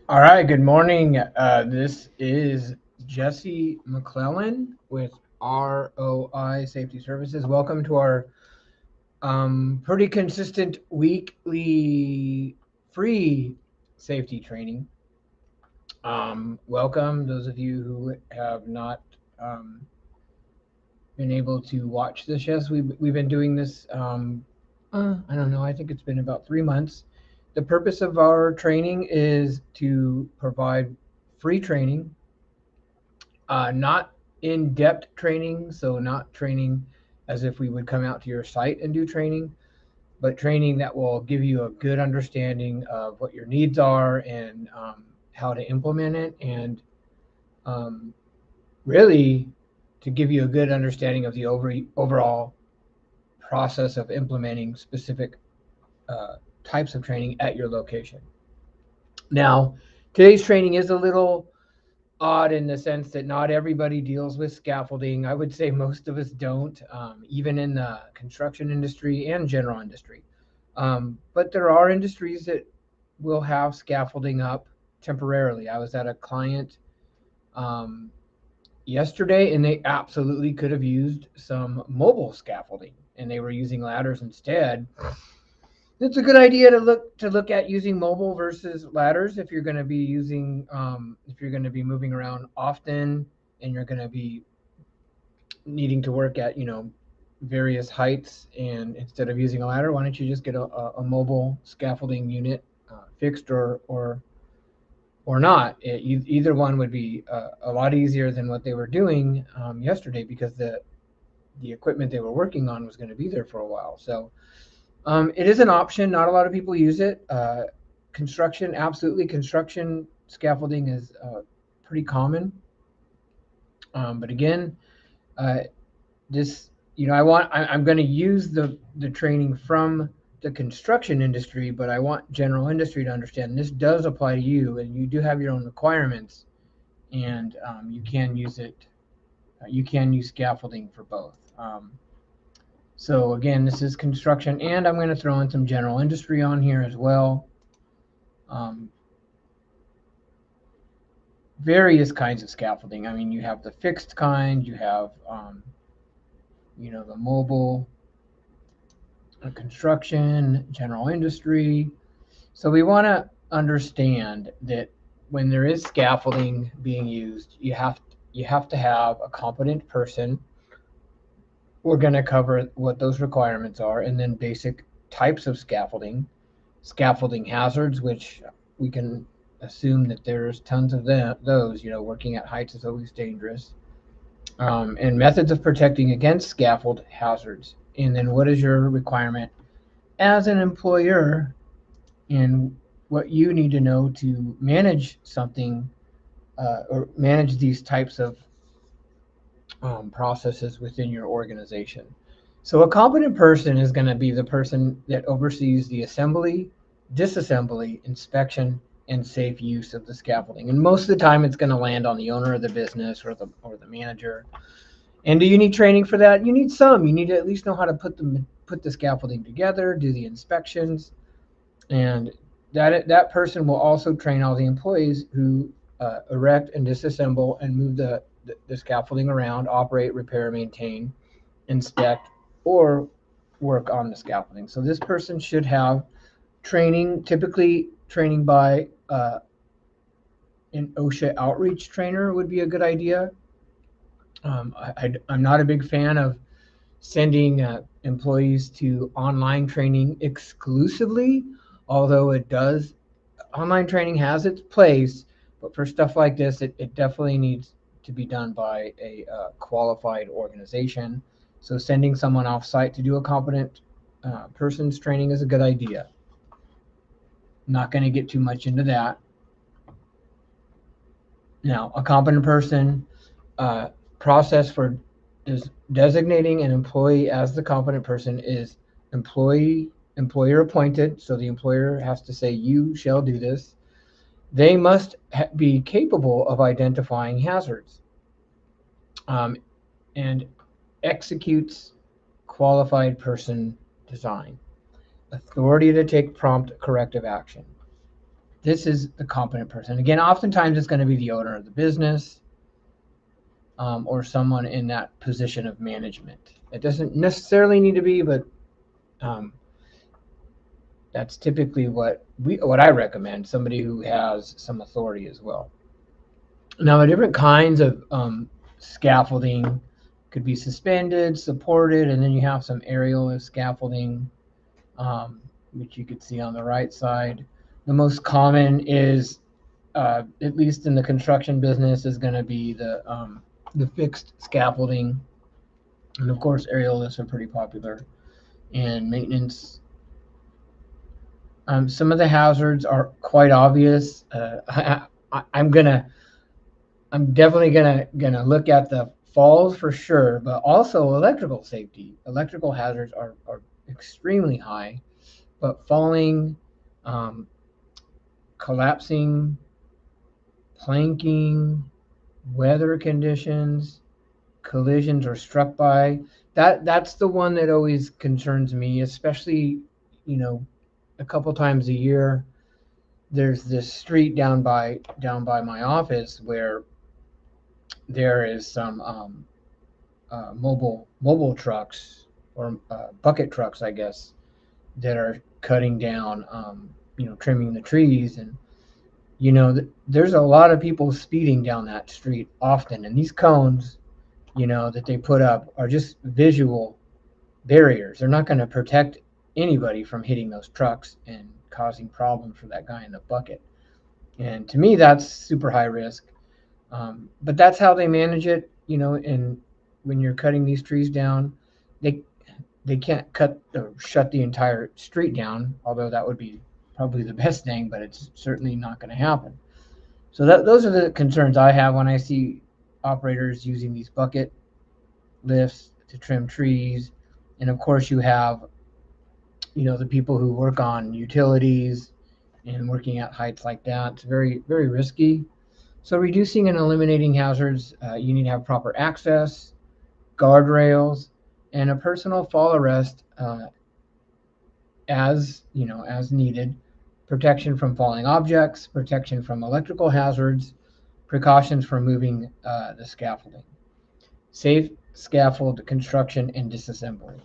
All right, good morning. This is Jesse McClellan with ROI Safety Services. Welcome to our pretty consistent weekly free safety training. Welcome those of you who have not been able to watch this. Yes, we've been doing this. I don't know. I think it's been about 3 months. The purpose of our training is to provide free training, not in-depth training, so not training as if we would come out to your site and do training, but training that will give you a good understanding of what your needs are and how to implement it, and um, really to give you a good understanding of the overall process of implementing specific types of training at your location. Now, today's training is a little odd in the sense that not everybody deals with scaffolding. I would say most of us don't, even in the construction industry and general industry. But there are industries that will have scaffolding up temporarily. I was at a client um, yesterday, and they absolutely could have used some mobile scaffolding, and they were using ladders instead. It's a good idea to look at using mobile versus ladders if you're going to be using if you're going to be moving around often and you're going to be needing to work at various heights, and instead of using a ladder, why don't you just get a mobile scaffolding unit, fixed or not. Either one would be a lot easier than what they were doing yesterday, because the equipment they were working on was going to be there for a while. So it is an option. Not a lot of people use it. Construction, absolutely. Construction scaffolding is pretty common. But again, uh, this, I'm going to use the training from the construction industry, but I want general industry to understand this does apply to you, and you do have your own requirements, and you can use it. You can use scaffolding for both. So again, this is construction, and I'm going to throw in some general industry on here as well. Um, Various kinds of scaffolding. I mean, you have the fixed kind, you have, the mobile, construction, general industry. So we want to understand that when there is scaffolding being used, you have to have a competent person. We're going to cover what those requirements are, and then basic types of scaffolding hazards, which we can assume that there's tons of those. Working at heights is always dangerous. And methods of protecting against scaffold hazards. And then what is your requirement as an employer, and what you need to know to manage something, or manage these types of processes within your organization. So a competent person is going to be the person that oversees the assembly, disassembly, inspection, and safe use of the scaffolding. And most of the time, it's going to land on the owner of the business or the manager. And do you need training for that? You need some. You need to at least know how to put the scaffolding together, do the inspections, and that person will also train all the employees who erect and disassemble and move the scaffolding around, operate, repair, maintain, inspect, or work on the scaffolding. So this person should have training, typically training by an OSHA outreach trainer would be a good idea. I'm not a big fan of sending employees to online training exclusively, although online training has its place, but for stuff like this, it definitely needs to be done by a qualified organization. So sending someone off site to do a competent person's training is a good idea. Not going to get too much into that. Now, a competent person, process for designating an employee as the competent person is employer appointed. So the employer has to say, you shall do this. They must be capable of identifying hazards, and executes qualified person design. Authority to take prompt corrective action. This is the competent person. Again, oftentimes it's going to be the owner of the business, or someone in that position of management. It doesn't necessarily need to be, but that's typically what I recommend, somebody who has some authority as well. Now, the different kinds of scaffolding could be suspended, supported, and then you have some aerial scaffolding, which you could see on the right side. The most common is, at least in the construction business, is going to be the fixed scaffolding, and of course aerial lifts are pretty popular. And maintenance. Some of the hazards are quite obvious. I'm definitely gonna look at the falls for sure, but also electrical safety. Electrical hazards are extremely high, but falling, collapsing, planking, weather conditions, collisions or struck by, that's the one that always concerns me, especially, a couple times a year. There's this street down by my office where there is some mobile trucks, or bucket trucks, I guess, that are cutting down, trimming the trees. And there's a lot of people speeding down that street often, and these cones, that they put up are just visual barriers. They're not going to protect anybody from hitting those trucks and causing problems for that guy in the bucket. And to me, that's super high risk. But that's how they manage it, and when you're cutting these trees down, they can't cut or shut the entire street down, although that would be probably the best thing, but it's certainly not going to happen. So those are the concerns I have when I see operators using these bucket lifts to trim trees. And of course you have, the people who work on utilities and working at heights like that. It's very, very risky. So reducing and eliminating hazards, you need to have proper access, guardrails, and a personal fall arrest, as needed, protection from falling objects, protection from electrical hazards, precautions for moving the scaffolding, safe scaffold construction and disassembly.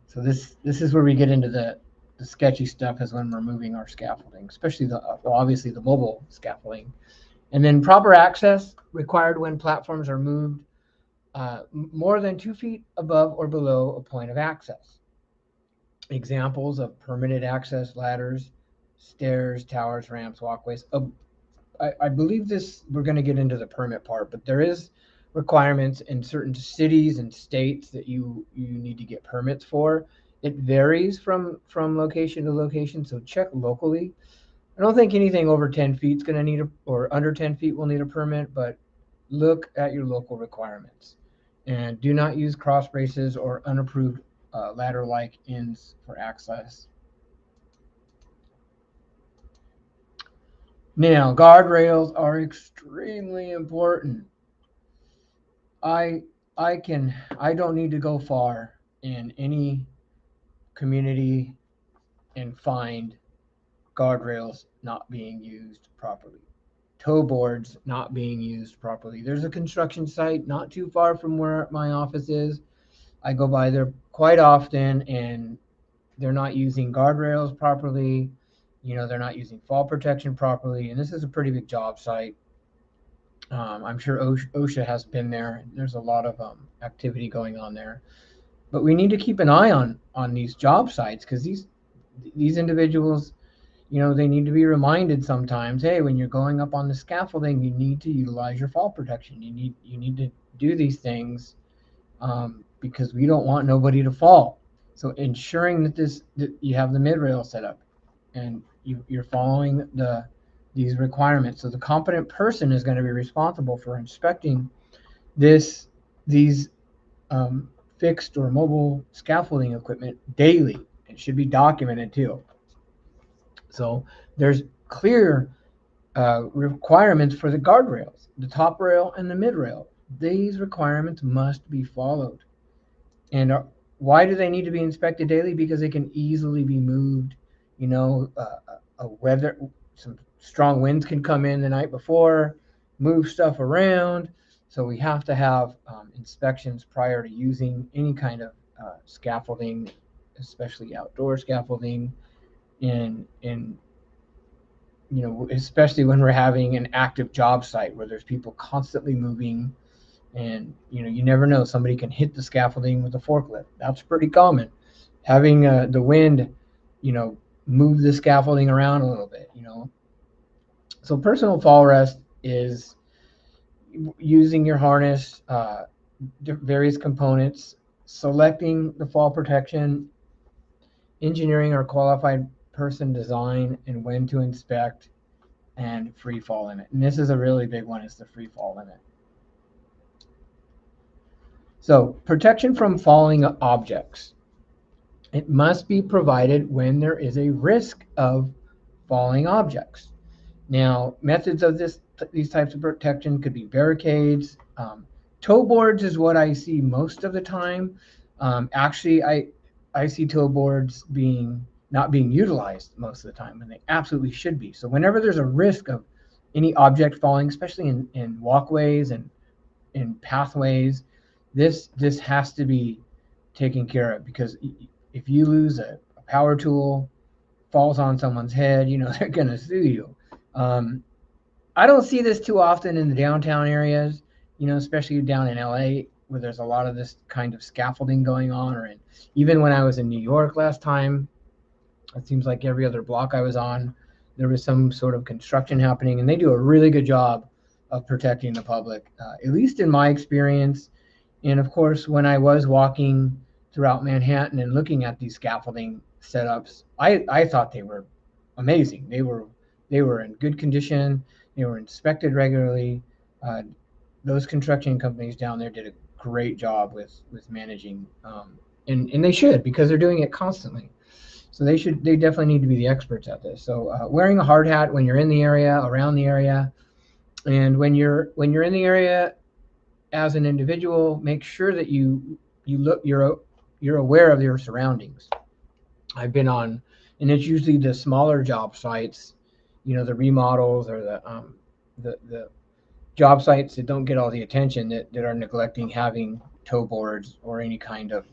So this is where we get into the sketchy stuff, is when we're moving our scaffolding, especially obviously the mobile scaffolding. And then proper access required when platforms are moved more than 2 feet above or below a point of access. Examples of permitted access: ladders, stairs, towers, ramps, walkways. I believe we're going to get into the permit part, but there is requirements in certain cities and states that you need to get permits for. It varies from location to location, so check locally. I don't think anything over 10 feet is going to need or under 10 feet will need a permit, but look at your local requirements. And do not use cross braces or unapproved ladder-like ends for access. Now, guardrails are extremely important. I don't need to go far in any community and find guardrails not being used properly, toe boards not being used properly. There's a construction site not too far from where my office is. I go by there quite often, and they're not using guardrails properly. They're not using fall protection properly, and this is a pretty big job site. I'm sure OSHA has been there. There's a lot of activity going on there, but we need to keep an eye on these job sites, because these individuals, they need to be reminded sometimes, hey, when you're going up on the scaffolding, you need to utilize your fall protection. You need to do these things, because we don't want nobody to fall. So ensuring that you have the mid rail set up and you're following these requirements. So the competent person is going to be responsible for inspecting these fixed or mobile scaffolding equipment daily. It should be documented too. So there's clear requirements for the guardrails, the top rail and the mid rail. These requirements must be followed. And Why do they need to be inspected daily? Because they can easily be moved. You know, some strong winds can come in the night before, move stuff around. So we have to have inspections prior to using any kind of scaffolding, especially outdoor scaffolding. In especially when we're having an active job site where there's people constantly moving, and you never know, somebody can hit the scaffolding with a forklift. That's pretty common. Having the wind move the scaffolding around a little bit. So personal fall rest is using your harness, various components, selecting the fall protection, engineering or qualified person design, and when to inspect, and free fall limit. And this is a really big one, is the free fall limit. So protection from falling objects. It must be provided when there is a risk of falling objects. Now, methods of these types of protection could be barricades. Toe boards is what I see most of the time. Actually, I see toe boards not being utilized most of the time, and they absolutely should be. So whenever there's a risk of any object falling, especially in walkways and in pathways, this has to be taken care of, because if you lose a power tool, falls on someone's head, they're going to sue you. I don't see this too often in the downtown areas, especially down in LA, where there's a lot of this kind of scaffolding going on, or even when I was in New York last time, it seems like every other block I was on, there was some sort of construction happening, and they do a really good job of protecting the public, at least in my experience. And of course, when I was walking throughout Manhattan and looking at these scaffolding setups, I thought they were amazing. They were in good condition. They were inspected regularly. Those construction companies down there did a great job with managing, and they should, because they're doing it constantly. So they definitely need to be the experts at this. So wearing a hard hat when you're in the area, around the area, and when you're in the area as an individual, make sure that you're aware of your surroundings. I've been on, and it's usually the smaller job sites, the remodels, or the job sites that don't get all the attention, that are neglecting having toe boards or any kind of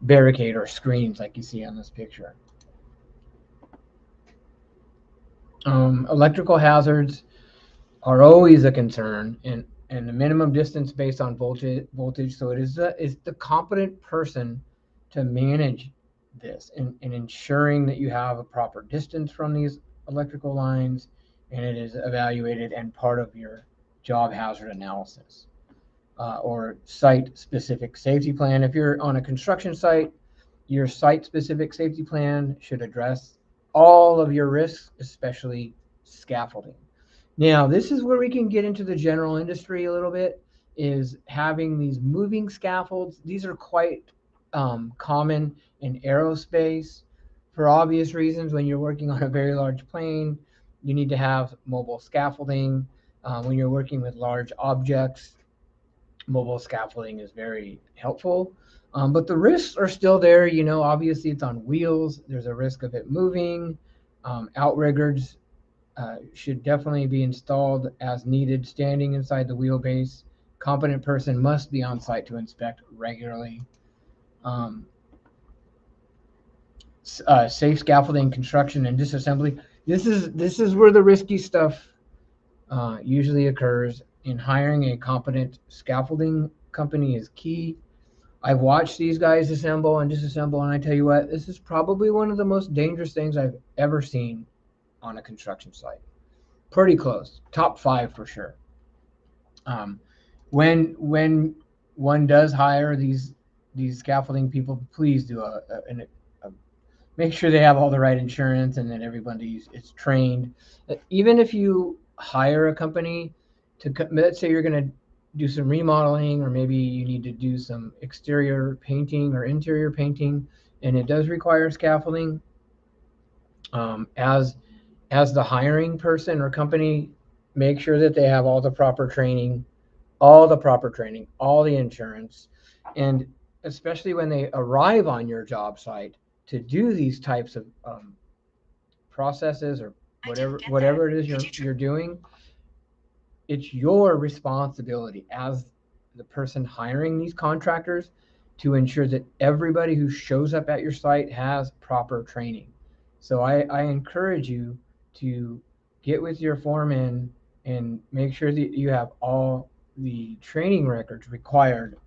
barricade or screens like you see on this picture. Electrical hazards are always a concern, and the minimum distance based on voltage. So it is the competent person to manage this, and ensuring that you have a proper distance from these electrical lines, and it is evaluated and part of your job hazard analysis, or site-specific safety plan. If you're on a construction site, your site-specific safety plan should address all of your risks, especially scaffolding. Now, this is where we can get into the general industry a little bit, is having these moving scaffolds. These are quite common in aerospace, for obvious reasons. When you're working on a very large plane, you need to have mobile scaffolding. When you're working with large objects, mobile scaffolding is very helpful. But the risks are still there. Obviously it's on wheels. There's a risk of it moving. Outriggers should definitely be installed as needed, standing inside the wheelbase. Competent person must be on site to inspect regularly. Safe scaffolding construction and disassembly. This is where the risky stuff usually occurs. In hiring a competent scaffolding company is key. I've watched these guys assemble and disassemble, and I tell you what, this is probably one of the most dangerous things I've ever seen on a construction site. Pretty close, top 5 for sure. When one does hire these scaffolding people, please do make sure they have all the right insurance, and that everybody is trained. Even if you hire a company let's say you're going to do some remodeling, or maybe you need to do some exterior painting or interior painting, and it does require scaffolding, as the hiring person or company, make sure that they have all the proper training, all the insurance, and especially when they arrive on your job site to do these types of processes or whatever it is you're doing, it's your responsibility as the person hiring these contractors to ensure that everybody who shows up at your site has proper training. So I encourage you to get with your foreman and make sure that you have all the training records required,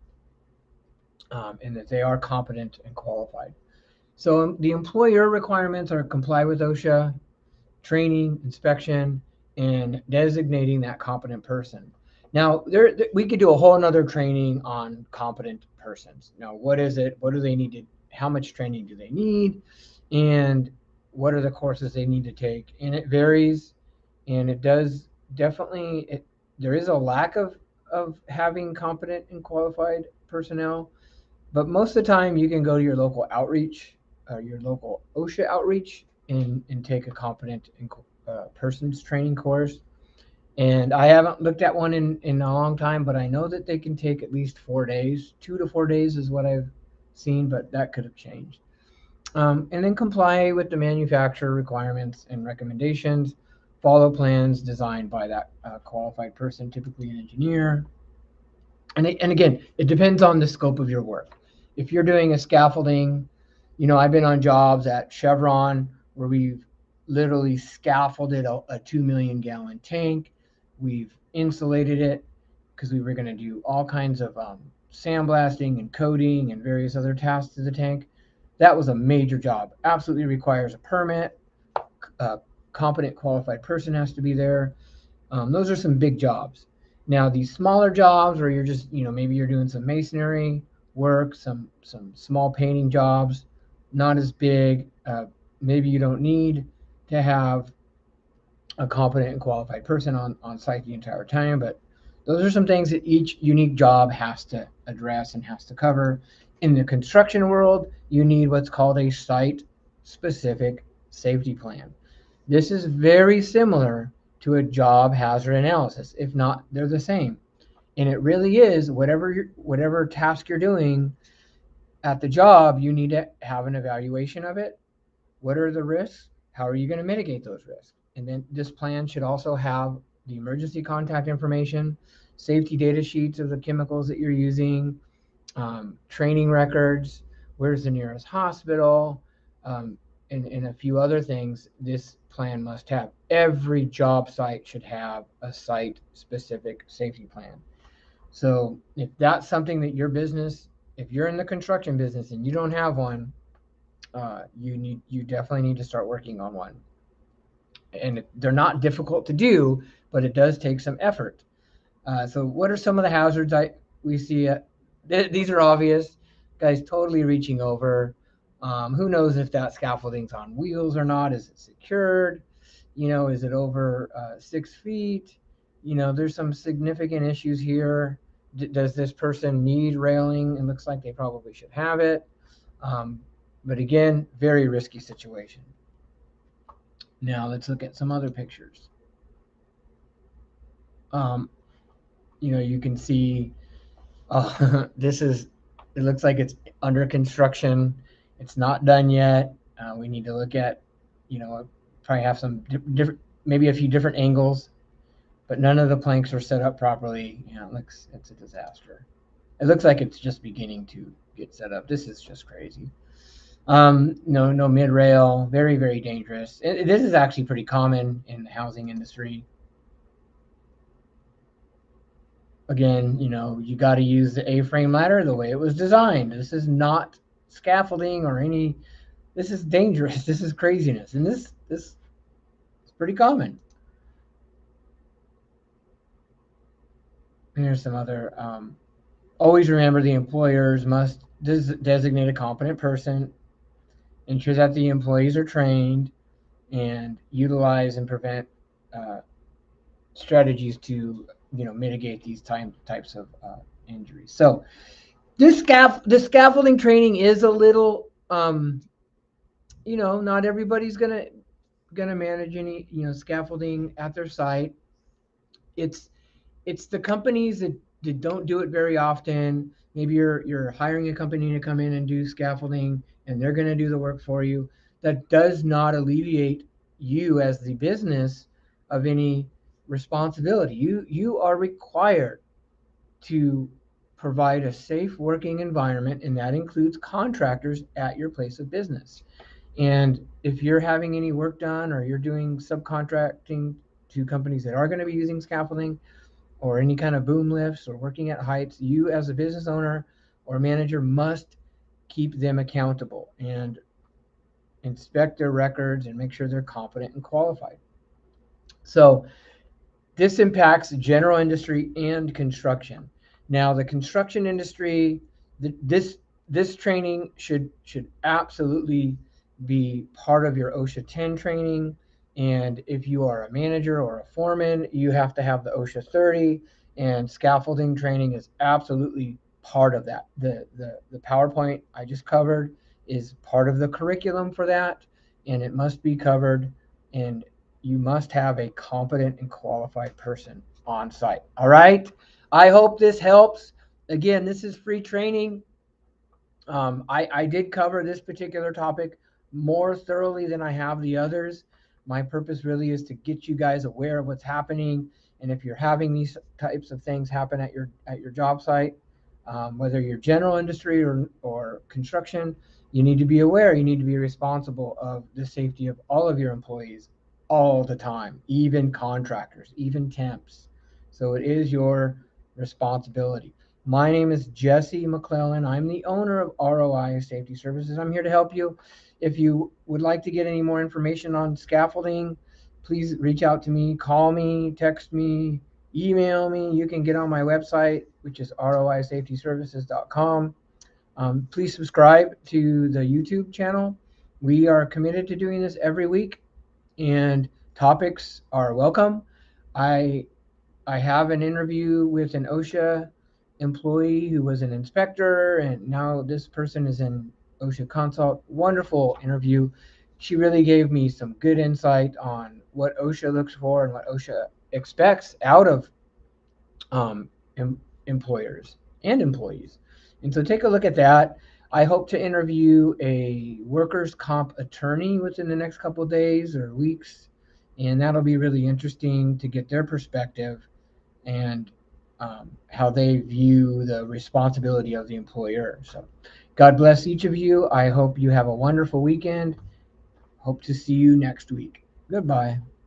and that they are competent and qualified. So the employer requirements are comply with OSHA, training, inspection, and designating that competent person. Now, we could do a whole nother training on competent persons. Now, what is it? What do they need to? How much training do they need? And what are the courses they need to take? And it varies, and it does definitely. There is a lack of having competent and qualified personnel, but most of the time you can go to your local outreach, your local OSHA outreach, and take a competent persons training course. And I haven't looked at one in a long time, but I know that they can take at least 4 days. 2 to 4 days is what I've seen, but that could have changed. And then comply with the manufacturer requirements and recommendations. Follow plans designed by that qualified person, typically an engineer. And again, it depends on the scope of your work. If you're doing a scaffolding, I've been on jobs at Chevron where we've literally scaffolded a 2 million gallon tank. We've insulated it because we were going to do all kinds of sandblasting and coating and various other tasks to the tank. That was a major job. Absolutely requires a permit. A competent, qualified person has to be there. Those are some big jobs. Now, these smaller jobs where you're just, maybe you're doing some masonry work, some small painting jobs, not as big. Maybe you don't need to have a competent and qualified person on site the entire time, but those are some things that each unique job has to address and has to cover. In the construction world, you need what's called a site-specific safety plan. This is very similar to a job hazard analysis. If not, they're the same. And it really is whatever task you're doing at the job, you need to have an evaluation of it. What are the risks? How are you going to mitigate those risks? And then this plan should also have the emergency contact information, safety data sheets of the chemicals that you're using, training records, where's the nearest hospital, and a few other things this plan must have. Every job site should have a site-specific safety plan. So if that's something that your business, if you're in the construction business and you don't have one, you definitely need to start working on one. And they're not difficult to do, but it does take some effort. So what are some of the hazards we see? These are obvious. Guys totally reaching over. Who knows if that scaffolding's on wheels or not? Is it secured? Is it over 6 feet? There's some significant issues here. Does this person need railing? It looks like they probably should have it. But again, very risky situation. Now let's look at some other pictures. You can see it looks like it's under construction. It's not done yet. We need to look at, probably have some different, maybe a few different angles, but none of the planks are set up properly. It's a disaster. It looks like it's just beginning to get set up. This is just crazy. No mid rail, very, very dangerous. This is actually pretty common in the housing industry. Again, you got to use the A-frame ladder the way it was designed. This is not scaffolding or this is dangerous. This is craziness. And this is pretty common. And here's some other, always remember the employers must designate a competent person, ensure that the employees are trained, and utilize and prevent strategies to mitigate these types of injuries. So this scaffolding training is a little not everybody's gonna manage any scaffolding at their site. It's the companies that don't do it very often. Maybe you're hiring a company to come in and do scaffolding, and they're going to do the work for you. That does not alleviate you as the business of any responsibility. You are required to provide a safe working environment, and that includes contractors at your place of business. And if you're having any work done or you're doing subcontracting to companies that are going to be using scaffolding or any kind of boom lifts or working at heights, you as a business owner or manager must keep them accountable and inspect their records and make sure they're competent and qualified. So this impacts general industry and construction. Now, the construction industry, this training should absolutely be part of your OSHA 10 training. And if you are a manager or a foreman, you have to have the OSHA 30. And scaffolding training is absolutely part of that. The PowerPoint I just covered is part of the curriculum for that, and it must be covered. And you must have a competent and qualified person on site. All right. I hope this helps. Again, this is free training. I did cover this particular topic more thoroughly than I have the others. My purpose really is to get you guys aware of what's happening, and if you're having these types of things happen at your job site, whether you're general industry or construction, you need to be aware. You need to be responsible of the safety of all of your employees all the time, even contractors, even temps. So it is your responsibility. My name is Jesse McClellan. I'm the owner of ROI Safety Services. I'm here to help you. If you would like to get any more information on scaffolding, please reach out to me, call me, text me, email me. You can get on my website, which is roisafetyservices.com. Please subscribe to the YouTube channel. We are committed to doing this every week, and topics are welcome. I have an interview with an OSHA employee who was an inspector, and now this person is an OSHA consult. Wonderful interview. She really gave me some good insight on what OSHA looks for and what OSHA expects out of um, employers and employees. And so take a look at that. I hope to interview a workers' comp attorney within the next couple of days or weeks, and that'll be really interesting to get their perspective and how they view the responsibility of the employer. So God bless each of you. I hope you have a wonderful weekend. Hope to see you next week. Goodbye.